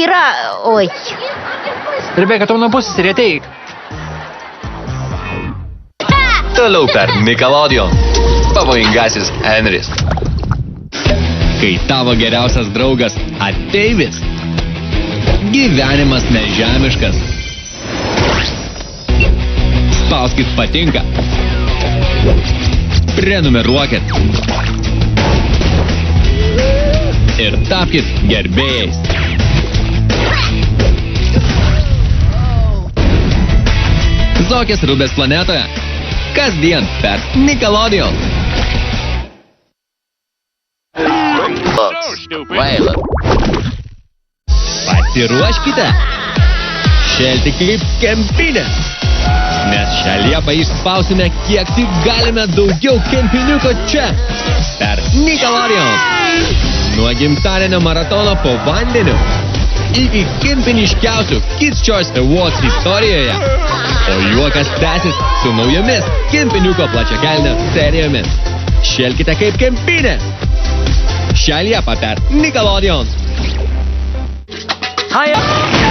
yra... Oi. Rebeka, tau nabusis ir ateik. Toliau per Nickelodeon. Pavojingasis Henris. Kai tavo geriausias draugas ateivis. Gyvenimas nežemiškas. Spauskit patinka. Prenumeruokit. Ir tapkit gerbėjais. Zokės Rubės planetoje. Kasdien per Nickelodeon. Vaila. Pasiruoškite. Šelti kaip kempinė. Nes šią liepą išspausime kiek tik galime daugiau kempiniuko čia. Per Nickelodeon. Nuo gimtadienio maratono po vandeniu iki kempiniškiausių Kids Choice Awards istorijoje. O juokas tęsis su naujomis kempiniuko plačiakelnio serijomis. Šelkite kaip kempinė. Šią liepą per Nickelodeon. Haja.